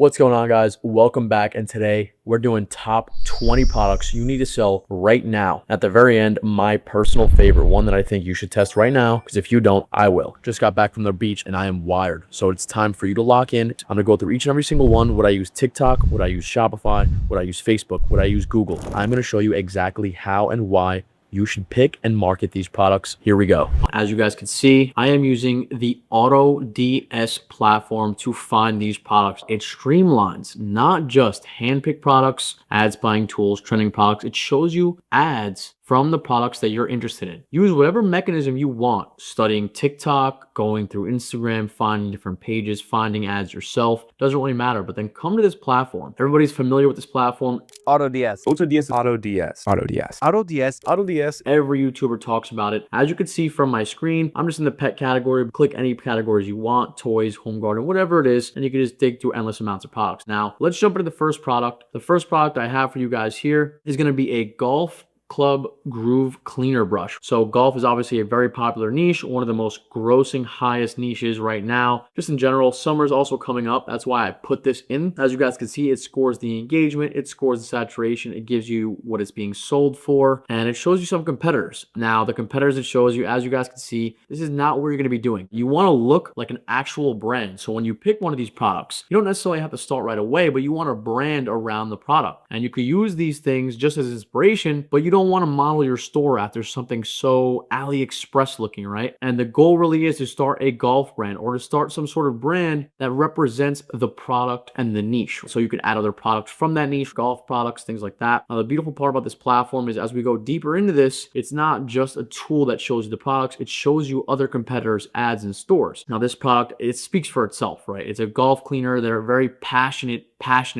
What's going on, guys? Welcome back, and today we're doing top 20 products you need to sell right now. At the very end, my personal favorite, one that I think you should test right now, because if you don't, I will. Just got back from the beach and I am wired, so it's time for you to lock in. I'm gonna go through each and every single one. Would I use TikTok? Would I use Shopify? Would I use Facebook? Would I use Google? I'm gonna show you exactly how and why you should pick and market these products. Here we go. As you guys can see, I am using the AutoDS platform to find these products. It streamlines not just handpicked products, ads buying tools, trending products. It shows you ads from the products that you're interested in. Use whatever mechanism you want, studying TikTok, going through Instagram, finding different pages, finding ads yourself. Doesn't really matter, but then come to this platform. Everybody's familiar with this platform. AutoDS. Every YouTuber talks about it. As you can see from my screen, I'm just in the pet category. Click any categories you want, toys, home garden, whatever it is, and you can just dig through endless amounts of products. Now, let's jump into the first product. The first product I have for you guys here is gonna be a golf club groove cleaner brush. So golf is obviously a very popular niche, one of the most grossing highest niches right now. Just in general, summer's also coming up. That's why I put this in. As you guys can see, it scores the engagement, it scores the saturation, it gives you what it's being sold for, and it shows you some competitors. Now, the competitors it shows you, as you guys can see, this is not what you're gonna be doing. You wanna look like an actual brand. So when you pick one of these products, you don't necessarily have to start right away, but you want a brand around the product. And you could use these things just as inspiration, but you don't want to model your store after something so AliExpress looking, right? And the goal really is to start a golf brand or to start some sort of brand that represents the product and the niche. So you could add other products from that niche, golf products, things like that. Now, the beautiful part about this platform is as we go deeper into this, it's not just a tool that shows you the products, it shows you other competitors' ads in stores. Now, this product, it speaks for itself, right? It's a golf cleaner. They're very passionate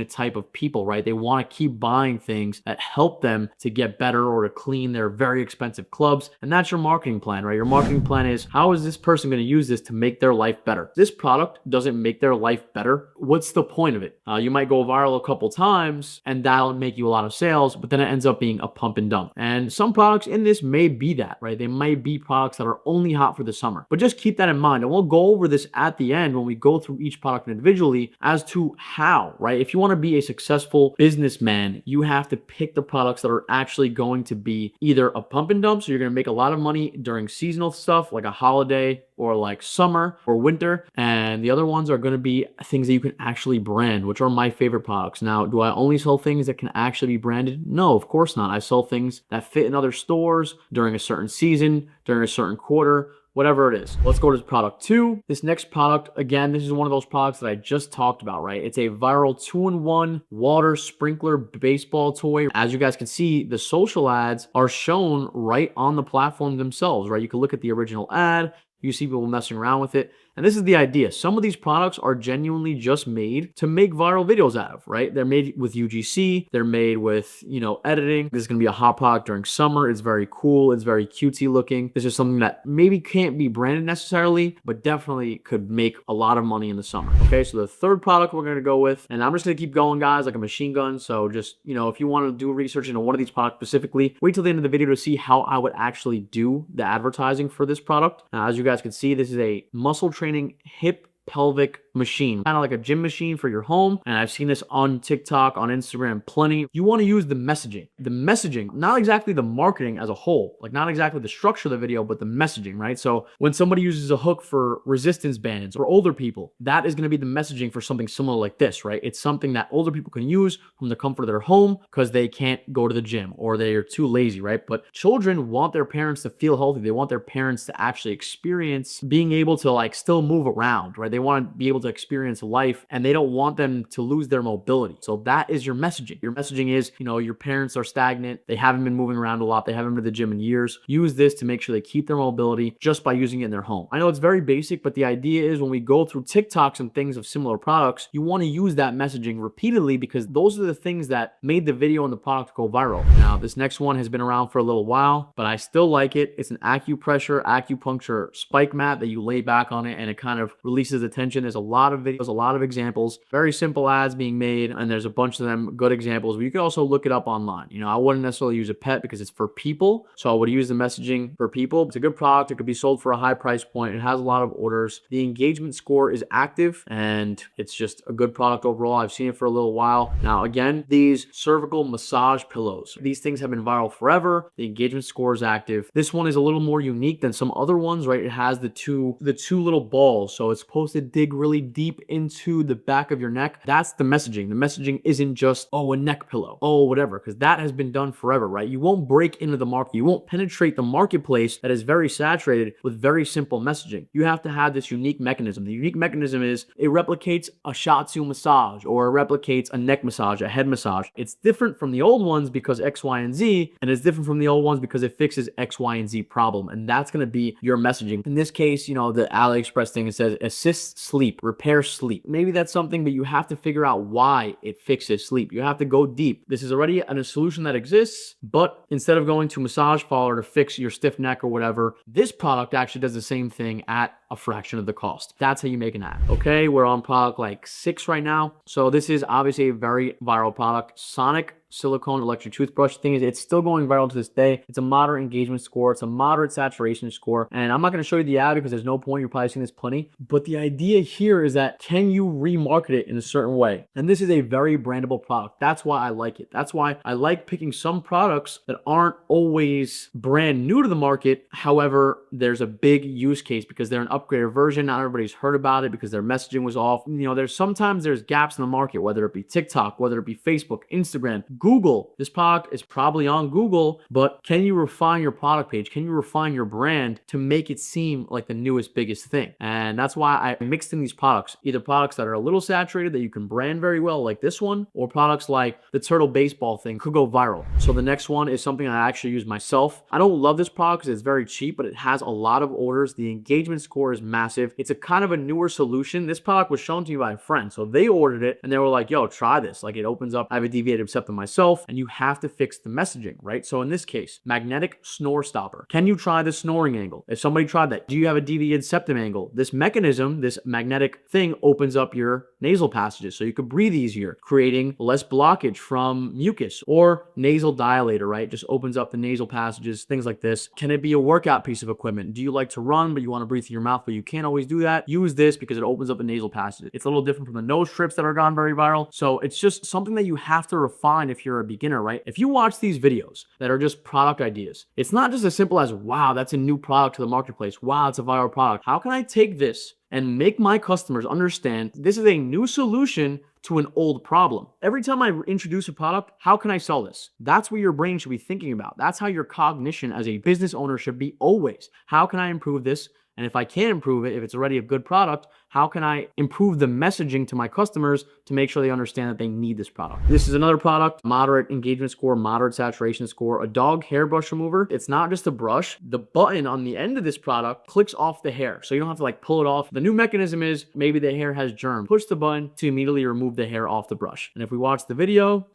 type of people, right? They want to keep buying things that help them to get better or to clean their very expensive clubs. And that's your marketing plan, right? Your marketing plan is, how is this person going to use this to make their life better? This product doesn't make their life better. What's the point of it? You might go viral a couple times and that'll make you a lot of sales, but then it ends up being a pump and dump. And some products in this may be that, right? They might be products that are only hot for the summer, but just keep that in mind. And we'll go over this at the end when we go through each product individually as to how, right? If you want to be a successful businessman, you have to pick the products that are actually going to be either a pump and dump, so you're going to make a lot of money during seasonal stuff like a holiday or like summer or winter, and the other ones are going to be things that you can actually brand, which are my favorite products. Now, do I only sell things that can actually be branded? No, of course not. I sell things that fit in other stores during a certain season, during a certain quarter, whatever it is. Let's go to product 2. This next product, again, this is one of those products that I just talked about, right? It's a viral 2-in-1 water sprinkler baseball toy. As you guys can see, the social ads are shown right on the platform themselves, right? You can look at the original ad, you see people messing around with it. And this is the idea. Some of these products are genuinely just made to make viral videos out of, right? They're made with UGC. They're made with, editing. This is going to be a hot product during summer. It's very cool. It's very cutesy looking. This is something that maybe can't be branded necessarily, but definitely could make a lot of money in the summer. Okay, so the third product we're going to go with, and I'm just going to keep going, guys, like a machine gun. So just, if you want to do research into one of these products specifically, wait till the end of the video to see how I would actually do the advertising for this product. Now, as you guys can see, this is a muscle training hip pelvic machine, kind of like a gym machine for your home. And I've seen this on TikTok, on Instagram, plenty. You want to use the messaging, not exactly the marketing as a whole, like not exactly the structure of the video, but the messaging, right? So when somebody uses a hook for resistance bands or older people, that is going to be the messaging for something similar like this, right? It's something that older people can use from the comfort of their home because they can't go to the gym or they're too lazy, right? But children want their parents to feel healthy. They want their parents to actually experience being able to like still move around, right? They want to be able to experience life and they don't want them to lose their mobility. So that is your messaging. Your messaging is, your parents are stagnant. They haven't been moving around a lot. They haven't been to the gym in years. Use this to make sure they keep their mobility just by using it in their home. I know it's very basic, but the idea is when we go through TikToks and things of similar products, you want to use that messaging repeatedly because those are the things that made the video and the product go viral. Now, this next one has been around for a little while, but I still like it. It's an acupuncture spike mat that you lay back on it and it kind of releases his attention. There's a lot of videos, a lot of examples, very simple ads being made, and there's a bunch of them good examples. But you can also look it up online. I wouldn't necessarily use a pet because it's for people, so I would use the messaging for people. It's a good product. It could be sold for a high price point. It has a lot of orders. The engagement score is active, and it's just a good product overall. I've seen it for a little while. Now, again, these cervical massage pillows, these things have been viral forever. The engagement score is active. This one is a little more unique than some other ones, right? It has the two little balls, so it's supposed to dig really deep into the back of your neck. That's the messaging. The messaging isn't just, oh, a neck pillow, oh, whatever, because that has been done forever, right? You won't break into the market. You won't penetrate the marketplace that is very saturated with very simple messaging. You have to have this unique mechanism. The unique mechanism is it replicates a shiatsu massage, or it replicates a neck massage, a head massage. It's different from the old ones because X, Y, and Z, and it's different from the old ones because it fixes X, Y, and Z problem, and that's going to be your messaging. In this case, the AliExpress thing, it says assist sleep, repair sleep. Maybe that's something, but you have to figure out why it fixes sleep. You have to go deep. This is already a solution that exists, but instead of going to massage parlor to fix your stiff neck or whatever, this product actually does the same thing at a fraction of the cost. That's how you make an ad. Okay, we're on product like 6 right now. So this is obviously a very viral product. Sonic silicone electric toothbrush. The thing is, it's still going viral to this day. It's a moderate engagement score. It's a moderate saturation score. And I'm not going to show you the ad because there's no point. You're probably seeing this plenty. But the idea here is that, can you remarket it in a certain way? And this is a very brandable product. That's why I like it. That's why I like picking some products that aren't always brand new to the market. However, there's a big use case because they're an upgraded version. Not everybody's heard about it because their messaging was off. There's gaps in the market, whether it be TikTok, whether it be Facebook, Instagram, Google. This product is probably on Google, but can you refine your product page? Can you refine your brand to make it seem like the newest, biggest thing? And that's why I mixed in these products, either products that are a little saturated that you can brand very well, like this one, or products like the turtle baseball thing could go viral. So the next one is something I actually use myself. I don't love this product because it's very cheap, but it has a lot of orders. The engagement score is massive. It's a kind of a newer solution. This product was shown to me by a friend. So they ordered it and they were like, yo, try this. Like, it opens up. I have a deviated septum myself, and you have to fix the messaging, right? So in this case, magnetic snore stopper. Can you try the snoring angle? If somebody tried that, do you have a deviated septum angle? This mechanism, this magnetic thing, opens up your nasal passages so you could breathe easier, creating less blockage from mucus. Or nasal dilator, right? Just opens up the nasal passages, things like this. Can it be a workout piece of equipment? Do you like to run, but you want to breathe through your mouth, but you can't always do that? Use this because it opens up the nasal passages. It's a little different from the nose strips that are gone very viral. So it's just something that you have to refine if you're a beginner, right? If you watch these videos that are just product ideas, it's not just as simple as, wow, that's a new product to the marketplace. Wow, it's a viral product. How can I take this and make my customers understand this is a new solution to an old problem? Every time I introduce a product, how can I sell this? That's what your brain should be thinking about. That's how your cognition as a business owner should be always. How can I improve this? And if I can't improve it, if it's already a good product, how can I improve the messaging to my customers to make sure they understand that they need this product? This is another product, moderate engagement score, moderate saturation score, a dog hairbrush remover. It's not just a brush. The button on the end of this product clicks off the hair, so you don't have to pull it off. The new mechanism is maybe the hair has germ. Push the button to immediately remove the hair off the brush. And if we watch the video,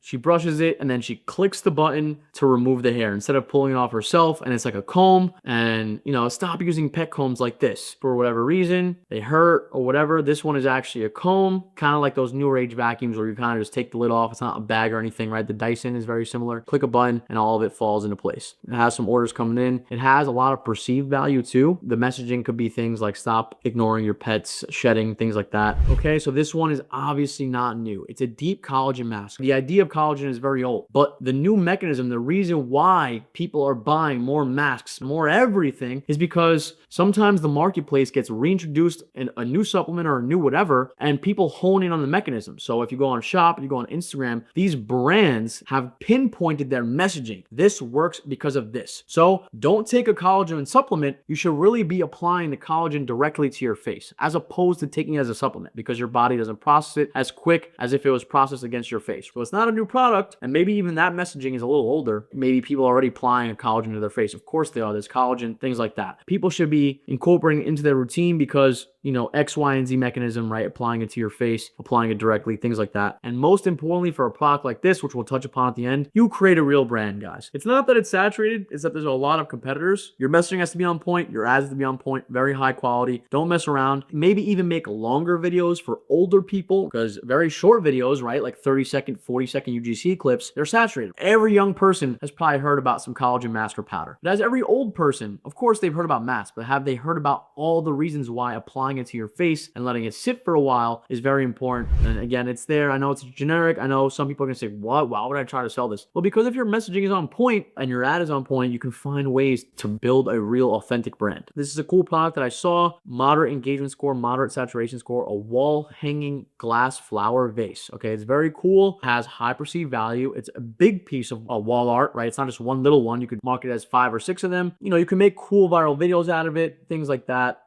she brushes it and then she clicks the button to remove the hair instead of pulling it off herself. And it's like a comb. And, stop using pet combs like this for whatever reason. They hurt or whatever. This one is actually a comb, kind of like those newer age vacuums where you kind of just take the lid off. It's not a bag or anything, right? The Dyson is very similar. Click a button and all of it falls into place. It has some orders coming in. It has a lot of perceived value too. The messaging could be things like stop ignoring your pets shedding, things like that. Okay, so this one is obviously not new. It's a deep collagen mask. The idea of collagen is very old, but the new mechanism, the reason why people are buying more masks, more everything, is because sometimes the marketplace gets reintroduced in a new supplement or a new whatever, and people hone in on the mechanism. So if you go on Shop, you go on Instagram, these brands have pinpointed their messaging. This works because of this. So don't take a collagen supplement. You should really be applying the collagen directly to your face as opposed to taking it as a supplement, because your body doesn't process it as quick as if it was processed against your face. So it's not a new product, and maybe even that messaging is a little older. Maybe people are already applying a collagen to their face. Of course they are. There's collagen, things like that. People should be incorporating it into their routine because X, Y, and Z mechanism, right? Applying it to your face, applying it directly, things like that. And most importantly, for a product like this, which we'll touch upon at the end, you create a real brand, guys. It's not that it's saturated, it's that there's a lot of competitors. Your messaging has to be on point, your ads have to be on point, very high quality. Don't mess around. Maybe even make longer videos for older people, because very short videos, right? Like 30-second, 40-second UGC clips, they're saturated. Every young person has probably heard about some collagen mask or powder. But as every old person, of course they've heard about masks, but have they heard about all the reasons why applying it to your face and letting it sit for a while is very important? And again, it's there. I know it's generic. I know some people are gonna say, what? Why would I try to sell this? Well, because if your messaging is on point and your ad is on point, you can find ways to build a real authentic brand. This is a cool product that I saw. Moderate engagement score, moderate saturation score, a wall hanging glass flower vase. Okay, it's very cool, has high perceived value. It's a big piece of wall art, right? It's not just one little one. You could market it as 5 or 6 of them. You can make cool viral videos out of it, things like that.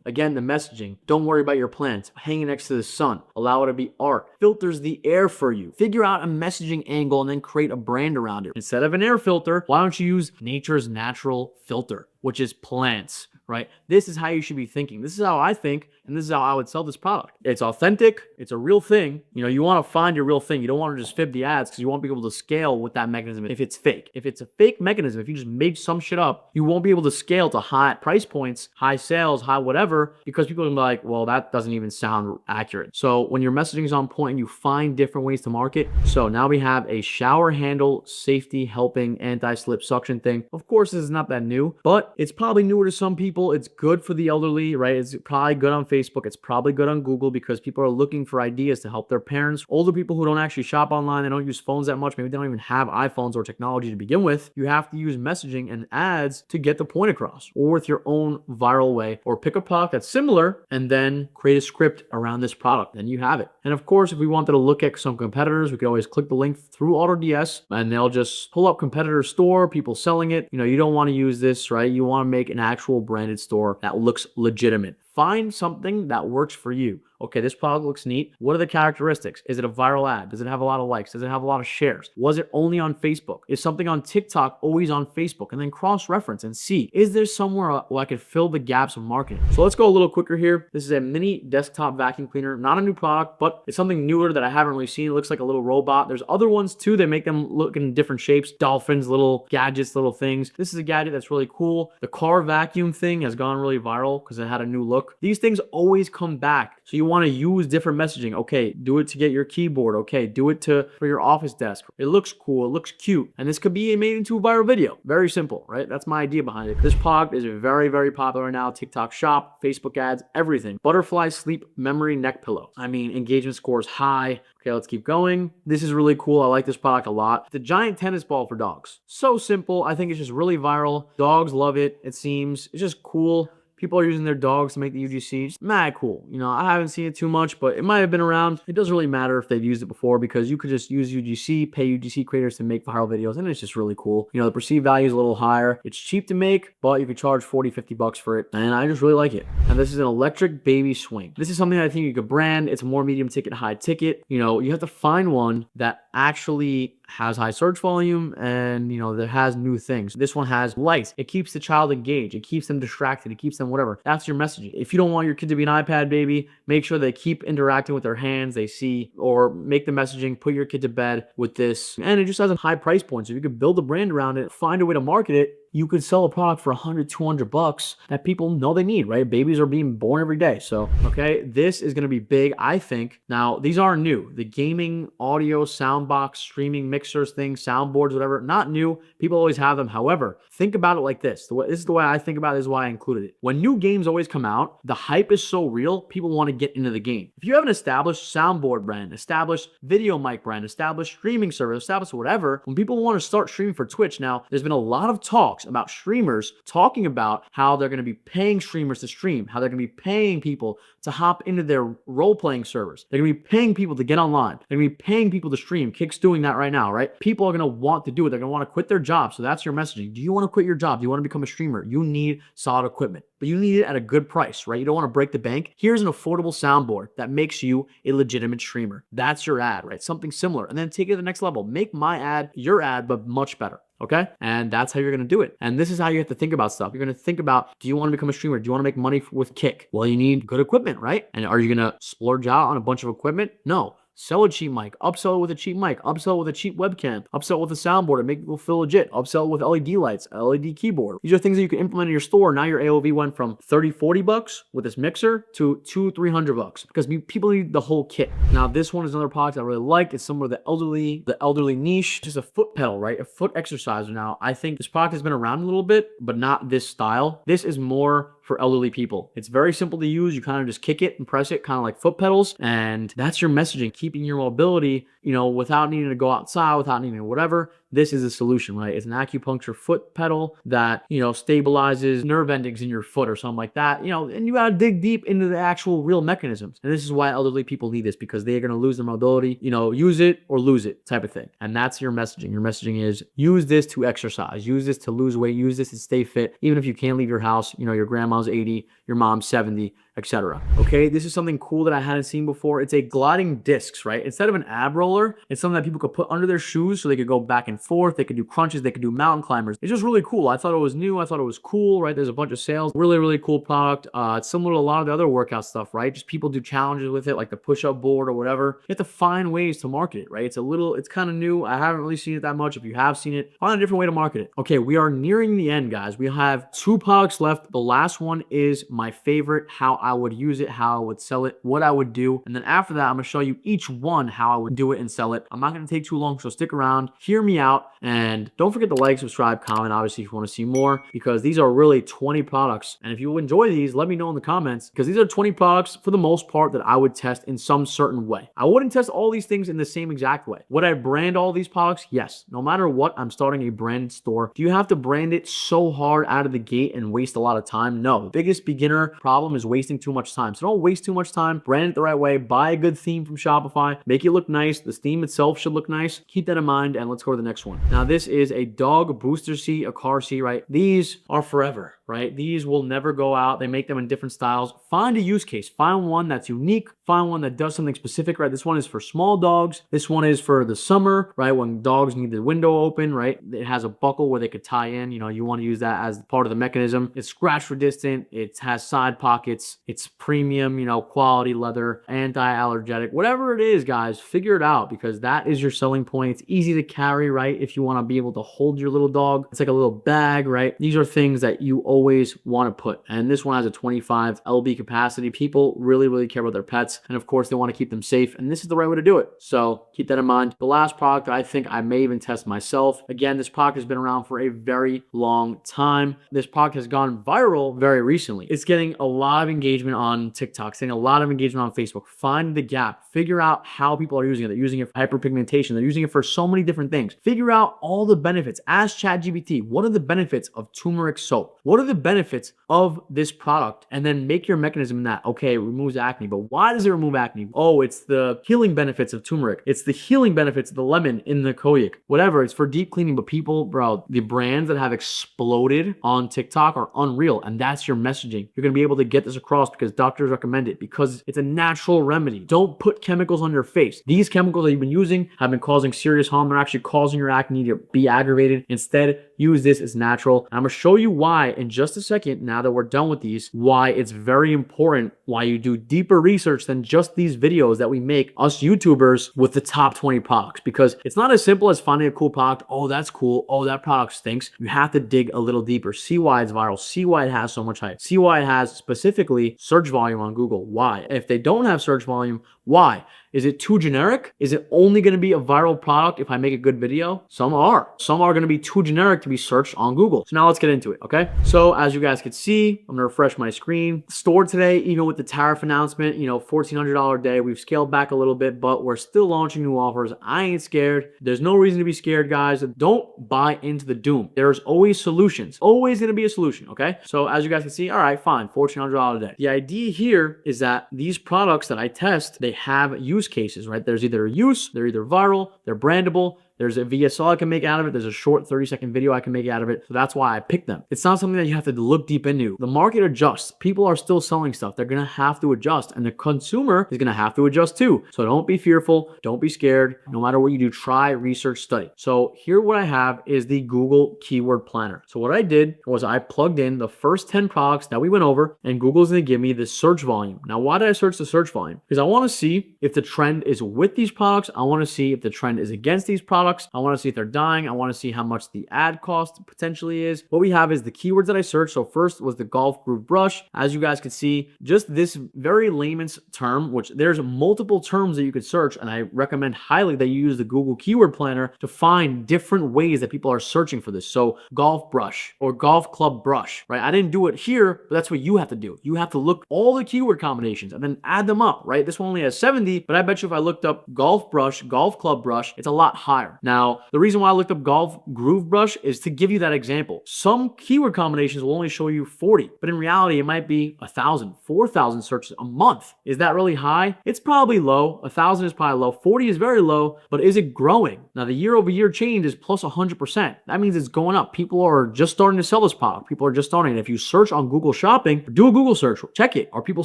Again, the messaging. Don't worry about your plants. Hanging next to the sun. Allow it to be art. Filters the air for you. Figure out a messaging angle and then create a brand around it. Instead of an air filter, why don't you use nature's natural filter, which is plants, right? This is how you should be thinking. This is how I think, and this is how I would sell this product. It's authentic. It's a real thing. You want to find your real thing. You don't want to just fib the ads, because you won't be able to scale with that mechanism if it's fake. If it's a fake mechanism, if you just made some shit up, you won't be able to scale to high price points, high sales, high whatever, because people are gonna be like, well, that doesn't even sound accurate. So when your messaging is on point, you find different ways to market. So now we have a shower handle safety helping anti-slip suction thing. Of course, this is not that new, but it's probably newer to some people. It's good for the elderly, right? It's probably good on Facebook. It's probably good on Google, because people are looking for ideas to help their parents. Older people who don't actually shop online, they don't use phones that much. Maybe they don't even have iPhones or technology to begin with. You have to use messaging and ads to get the point across, or with your own viral way, or pick a product that's similar and then create a script around this product. Then you have it. And of course, if we wanted to look at some competitors, we could always click the link through AutoDS and they'll just pull up competitor store, people selling it. You don't want to use this, right? You want to make an actual branded store that looks legitimate. Find something that works for you. Okay, this product looks neat. What are the characteristics? Is it a viral ad? Does it have a lot of likes? Does it have a lot of shares? Was it only on Facebook? Is something on TikTok always on Facebook? And then cross-reference and see, is there somewhere where I could fill the gaps of marketing? So let's go a little quicker here. This is a mini desktop vacuum cleaner. Not a new product, but it's something newer that I haven't really seen. It looks like a little robot. There's other ones too. They make them look in different shapes. Dolphins, little gadgets, little things. This is a gadget that's really cool. The car vacuum thing has gone really viral because it had a new look. These things always come back. So you want to use different messaging. Okay, do it to get your keyboard. Okay, do it for your office desk. It looks cool. It looks cute. And this could be made into a viral video. Very simple, right? That's my idea behind it. This product is very, very popular right now. TikTok shop, Facebook ads, everything. Butterfly sleep memory neck pillow. Engagement scores high. Okay, let's keep going. This is really cool. I like this product a lot. The giant tennis ball for dogs. So simple. I think it's just really viral. Dogs love it. It seems. It's just cool. People are using their dogs to make the UGC. It's mad cool. I haven't seen it too much, but it might have been around. It doesn't really matter if they've used it before, because you could just use UGC, pay UGC creators to make viral videos, and it's just really cool. The perceived value is a little higher. It's cheap to make, but you could charge 40, 50 bucks for it, and I just really like it. And this is an electric baby swing. This is something I think you could brand. It's more medium ticket, high ticket. You have to find one that actually has high search volume and that has new things. This one has lights. It keeps the child engaged. It keeps them distracted. It keeps them whatever. That's your messaging. If you don't want your kid to be an iPad baby, make sure they keep interacting with their hands, they see, or make the messaging, put your kid to bed with this. And it just has a high price point. So if you could build a brand around it, find a way to market it, you could sell a product for 100, 200 bucks that people know they need, right? Babies are being born every day. So, okay, this is going to be big, I think. Now, these aren't new. The gaming, audio, soundbox, streaming, mixers, things, soundboards, whatever, not new. People always have them. However, think about it like this. This is the way I think about it. This is why I included it. When new games always come out, the hype is so real, people want to get into the game. If you have an established soundboard brand, established video mic brand, established streaming service, established whatever, when people want to start streaming for Twitch, now, there's been a lot of talk about streamers talking about how they're going to be paying streamers to stream, how they're going to be paying people to hop into their role-playing servers. They're going to be paying people to get online. They're going to be paying people to stream. Kick's doing that right now, right? People are going to want to do it. They're going to want to quit their job. So that's your messaging. Do you want to quit your job? Do you want to become a streamer? You need solid equipment, but you need it at a good price, right? You don't want to break the bank. Here's an affordable soundboard that makes you a legitimate streamer. That's your ad, right? Something similar. And then take it to the next level. Make my ad your ad, but much better. okay? And that's how you're gonna do it. And this is how you have to think about stuff. You're gonna think about, do you wanna become a streamer? Do you wanna make money with Kick? Well, you need good equipment, right? And are you gonna splurge out on a bunch of equipment? No. Sell a cheap mic, upsell it with a cheap mic, upsell it with a cheap webcam, upsell it with a soundboard and make people feel legit, upsell it with LED lights, LED keyboard. These are things that you can implement in your store. Now your AOV went from 30, 40 bucks with this mixer to 200, 300 bucks because people need the whole kit. Now this one is another product I really like. It's somewhere the elderly niche, just a foot pedal, right? A foot exerciser. Now I think this product has been around a little bit, but not this style. This is more for elderly people. It's very simple to use. You kind of just kick it and press it, kind of like foot pedals. And that's your messaging, keeping your mobility, without needing to go outside, without needing whatever. This is a solution, right? It's an acupuncture foot pedal that, stabilizes nerve endings in your foot or something like that, and you gotta dig deep into the actual real mechanisms. And this is why elderly people need this, because they're gonna lose their mobility, use it or lose it type of thing. And that's your messaging. Your messaging is use this to exercise, use this to lose weight, use this to stay fit. Even if you can't leave your house, your grandma's 80, your mom's 70, etc. Okay, this is something cool that I hadn't seen before. It's a gliding discs, right? Instead of an ab roller, it's something that people could put under their shoes so they could go back and forth. They could do crunches. They could do mountain climbers. It's just really cool. I thought it was new. I thought it was cool, right? There's a bunch of sales. Really, really cool product. It's similar to a lot of the other workout stuff, right? Just people do challenges with it, like the push-up board or whatever. You have to find ways to market it, right? It's kind of new. I haven't really seen it that much. If you have seen it, find a different way to market it. Okay, we are nearing the end, guys. We have 2 products left. The last one is my favorite, how I would use it, how I would sell it, what I would do. And then after that, I'm going to show you each one how I would do it and sell it. I'm not going to take too long, so stick around, hear me out, and don't forget to like, subscribe, comment, obviously, if you want to see more, because these are really 20 products. And if you enjoy these, let me know in the comments, because these are 20 products for the most part that I would test in some certain way. I wouldn't test all these things in the same exact way. Would I brand all these products? Yes. No matter what, I'm starting a branded store. Do you have to brand it so hard out of the gate and waste a lot of time? No. The biggest beginner problem is wasting too much time. So don't waste too much time. Brand it the right way. Buy a good theme from Shopify. Make it look nice. The theme itself should look nice. Keep that in mind, and let's go to the next one. Now, this is a dog booster seat, a car seat, right? These are forever, right? These will never go out. They make them in different styles. Find a use case. Find one that's unique. Find one that does something specific, right? This one is for small dogs. This one is for the summer, right? When dogs need the window open, right? It has a buckle where they could tie in. You want to use that as part of the mechanism. It's scratch resistant. It has side pockets. It's premium, quality leather, anti-allergenic, whatever it is, guys, figure it out, because that is your selling point. It's easy to carry, right? If you want to be able to hold your little dog, it's like a little bag, right? These are things that you always want to put. And this one has a 25 lb capacity. People really, really care about their pets. And of course, they want to keep them safe. And this is the right way to do it. So keep that in mind. The last product I think I may even test myself. Again, this product has been around for a very long time. This product has gone viral very recently. It's getting a lot of engagement on TikTok, getting a lot of engagement on Facebook. Find the gap. Figure out how people are using it. They're using it for hyperpigmentation. They're using it for so many different things. Figure out all the benefits. Ask ChatGPT, what are the benefits of turmeric soap? What are the benefits of this product? And then make your mechanism in that. Okay, it removes acne, but why does it remove acne? Oh, it's the healing benefits of turmeric. It's the healing benefits of the lemon in the koyak. Whatever, it's for deep cleaning. But people, bro, the brands that have exploded on TikTok are unreal. And that's your messaging. You're going to be able to get this across because doctors recommend it, because it's a natural remedy. Don't put chemicals on your face. These chemicals that you've been using have been causing serious harm. They're actually causing your acne to be aggravated. Instead, use this as natural. And I'm going to show you why in just a second, now that we're done with these, why it's very important, why you do deeper research than just these videos that we make, us YouTubers, with the top 20 products. Because it's not as simple as finding a cool product. Oh, that's cool. Oh, that product stinks. You have to dig a little deeper. See why it's viral. See why it has so much hype. See why it has specifically search volume on Google. Why? If they don't have search volume, why? Is it too generic? Is it only going to be a viral product if I make a good video? Some are. Some are going to be too generic to be searched on Google. So now let's get into it, okay? So as you guys can see, I'm going to refresh my screen. Store today, even with the tariff announcement, $1,400 a day, we've scaled back a little bit, but we're still launching new offers. I ain't scared. There's no reason to be scared, guys. Don't buy into the doom. There's always solutions. Always going to be a solution, okay? So as you guys can see, all right, fine, $1,400 a day. The idea here is that these products that I test, they have use cases, right? There's either a use, they're either viral, they're brandable, There's a VSL I can make out of it. There's a short 30-second video I can make out of it. So that's why I picked them. It's not something that you have to look deep into. The market adjusts. People are still selling stuff. They're going to have to adjust, and the consumer is going to have to adjust too. So don't be fearful. Don't be scared. No matter what you do, try, research, study. So here what I have is the Google Keyword Planner. So what I did was I plugged in the first 10 products that we went over, and Google's going to give me the search volume. Now, why did I search the search volume? Because I want to see if the trend is with these products. I want to see if the trend is against these products. I want to see if they're dying. I want to see how much the ad cost potentially is. What we have is the keywords that I searched. So first was the golf groove brush. As you guys can see, just this very layman's term, which there's multiple terms that you could search, and I recommend highly that you use the Google Keyword Planner to find different ways that people are searching for this. So golf brush or golf club brush, right? I didn't do it here, but that's what you have to do. You have to look all the keyword combinations and then add them up, right? This one only has 70, but I bet you if I looked up golf brush, golf club brush, it's a lot higher. Now, the reason why I looked up golf groove brush is to give you that example. Some keyword combinations will only show you 40, but in reality, it might be 1,000, 4,000 searches a month. Is that really high? It's probably low. 1,000 is probably low. 40 is very low, but is it growing? Now, the year-over-year change is plus 100%. That means it's going up. People are just starting to sell this product. People are just starting. And if you search on Google Shopping, do a Google search, check it. Are people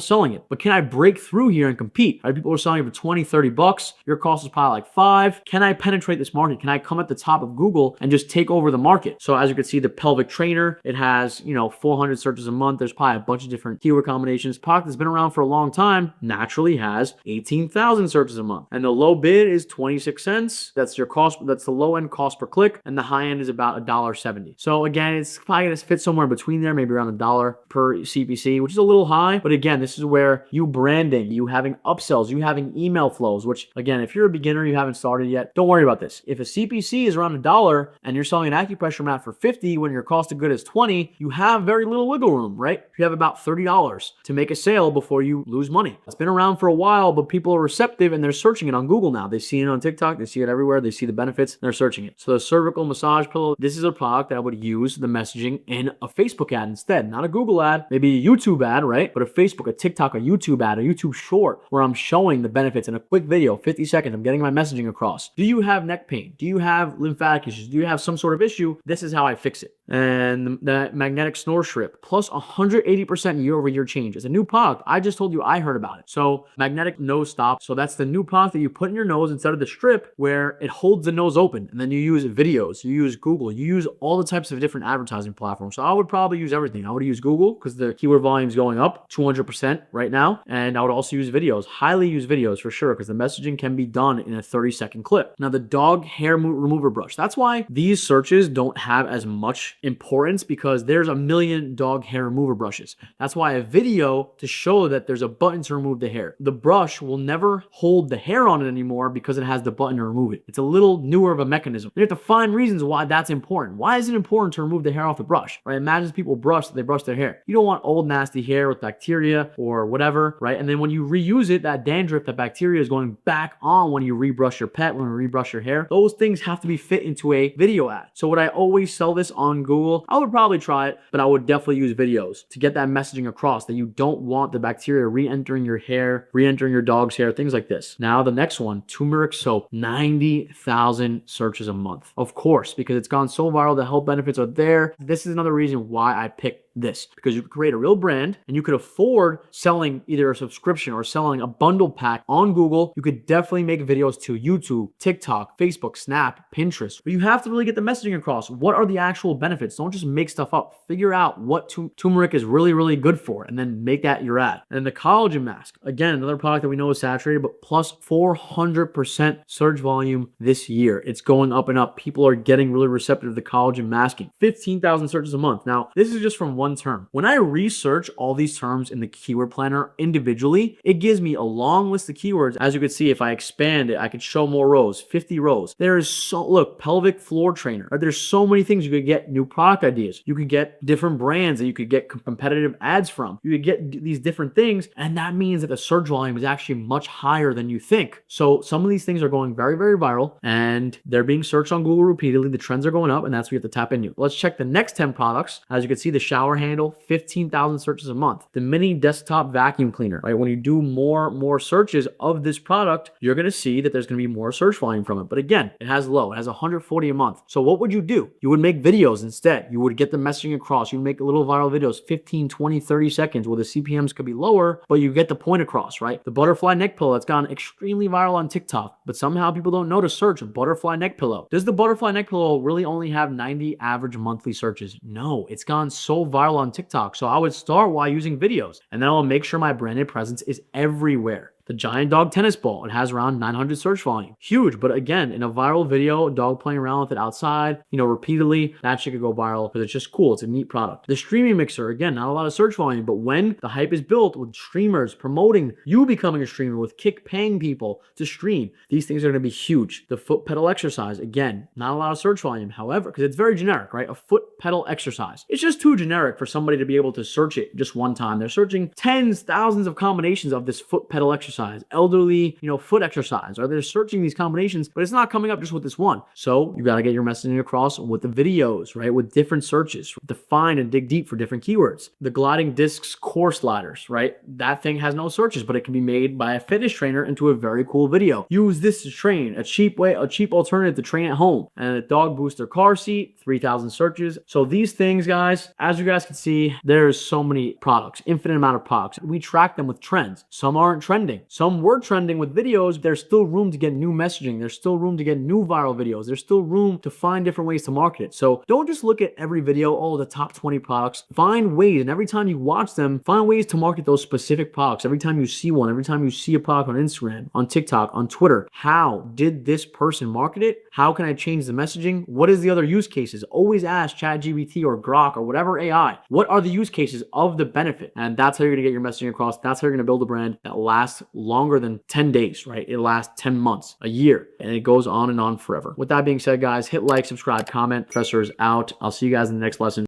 selling it? But can I break through here and compete? Right? People are selling it for 20, 30 bucks. Your cost is probably like $5. Can I penetrate this market? Can I come at the top of Google and just take over the market? So as you can see, the pelvic trainer, it has, 400 searches a month. There's probably a bunch of different keyword combinations. Product that's been around for a long time naturally has 18,000 searches a month. And the low bid is 26 cents. That's your cost. That's the low end cost per click. And the high end is about $1.70. So again, it's probably going to fit somewhere between there, maybe around $1 per CPC, which is a little high. But again, this is where you branding, you having upsells, you having email flows, which again, if you're a beginner, you haven't started yet, don't worry about this. If a CPC is around $1 and you're selling an acupressure mat for 50 when your cost of good is 20, you have very little wiggle room, right? You have about $30 to make a sale before you lose money. It's been around for a while, but people are receptive and they're searching it on Google now. They see it on TikTok, they see it everywhere, they see the benefits, and they're searching it. So the cervical massage pillow, this is a product that I would use the messaging in a Facebook ad instead, not a Google ad, maybe a YouTube ad, right? But a Facebook, a TikTok, a YouTube ad, a YouTube short where I'm showing the benefits in a quick video, 50 seconds, I'm getting my messaging across. Do you have neck pain? Do you have lymphatic issues? Do you have some sort of issue? This is how I fix it. And the magnetic snore strip, plus 180% year-over-year change. It's a new product. I just told you I heard about it. So magnetic nose stop. So that's the new product that you put in your nose instead of the strip where it holds the nose open. And then you use videos, you use Google, you use all the types of different advertising platforms. So I would probably use everything. I would use Google because the keyword volume is going up 200% right now. And I would also use videos, highly use videos for sure, because the messaging can be done in a 30-second clip. Now the dog hair remover brush. That's why these searches don't have as much importance, because there's a million dog hair remover brushes. That's why a video to show that there's a button to remove the hair. The brush will never hold the hair on it anymore because it has the button to remove it. It's a little newer of a mechanism. You have to find reasons why that's important. Why is it important to remove the hair off the brush, right? Imagine people they brush their hair. You don't want old nasty hair with bacteria or whatever, right? And then when you reuse it, that dandruff, that bacteria is going back on when you rebrush your pet, when you rebrush your hair. Those things have to be fit into a video ad. So would I always sell this on Google? I would probably try it, but I would definitely use videos to get that messaging across that you don't want the bacteria re-entering your hair, re-entering your dog's hair, things like this. Now the next one, turmeric soap, 90,000 searches a month. Of course, because it's gone so viral, the health benefits are there. This is another reason why I picked this, because you could create a real brand and you could afford selling either a subscription or selling a bundle pack on Google. You could definitely make videos to YouTube, TikTok, Facebook, Snap, Pinterest, but you have to really get the messaging across. What are the actual benefits? Don't just make stuff up. Figure out what turmeric is really, really good for and then make that your ad. And the collagen mask, again, another product that we know is saturated, but plus 400% surge volume this year. It's going up and up. People are getting really receptive to the collagen masking. 15,000 searches a month. Now, this is just from one term. When I research all these terms in the keyword planner individually, it gives me a long list of keywords. As you can see, if I expand it, I could show more rows, 50 rows. There is look, pelvic floor trainer. There's so many things. You could get new product ideas. You could get different brands that you could get competitive ads from. You could get these different things. And that means that the search volume is actually much higher than you think. So some of these things are going very, very viral and they're being searched on Google repeatedly. The trends are going up and that's what you have to tap into. Let's check the next 10 products. As you can see, the shower shower handle, 15,000 searches a month. The mini desktop vacuum cleaner, right? When you do more searches of this product, you're going to see that there's going to be more search volume from it. But again, it has 140 a month. So what would you do? You would make videos instead. You would get the messaging across. You make little viral videos, 15, 20, 30 seconds where the CPMs could be lower, but you get the point across, right? The butterfly neck pillow that's gone extremely viral on TikTok, but somehow people don't know to search butterfly neck pillow. Does the butterfly neck pillow really only have 90 average monthly searches? No, it's gone so viral on TikTok. So I would start while using videos, and then I'll make sure my branded presence is everywhere. The giant dog tennis ball, it has around 900 search volume. Huge, but again, in a viral video, a dog playing around with it outside, repeatedly, that shit could go viral because it's just cool. It's a neat product. The streaming mixer, again, not a lot of search volume, but when the hype is built with streamers promoting you becoming a streamer, with Kick paying people to stream, these things are going to be huge. The foot pedal exercise, again, not a lot of search volume. However, because it's very generic, right? A foot pedal exercise. It's just too generic for somebody to be able to search it just one time. They're searching tens, thousands of combinations of this foot pedal exercise. Elderly, foot exercise, or they're searching these combinations, but it's not coming up just with this one. So you got to get your messaging across with the videos, right? With different searches, define and dig deep for different keywords. The gliding discs core sliders, right? That thing has no searches, but it can be made by a fitness trainer into a very cool video. Use this to train, a cheap alternative to train at home. And a dog booster car seat, 3,000 searches. So these things, guys, as you guys can see, there's so many products, infinite amount of products. We track them with trends. Some aren't trending. Some were trending with videos. There's still room to get new messaging. There's still room to get new viral videos. There's still room to find different ways to market it. So don't just look at every video, the top 20 products. Find ways, and every time you watch them, find ways to market those specific products. Every time you see one, every time you see a product on Instagram, on TikTok, on Twitter, how did this person market it? How can I change the messaging? What is the other use cases? Always ask ChatGPT or Grok or whatever AI. What are the use cases of the benefit? And that's how you're going to get your messaging across. That's how you're going to build a brand that lasts longer than 10 days, right? It lasts 10 months, a year, and it goes on and on forever. With that being said, guys, hit like, subscribe, comment. Professor is out. I'll see you guys in the next lesson.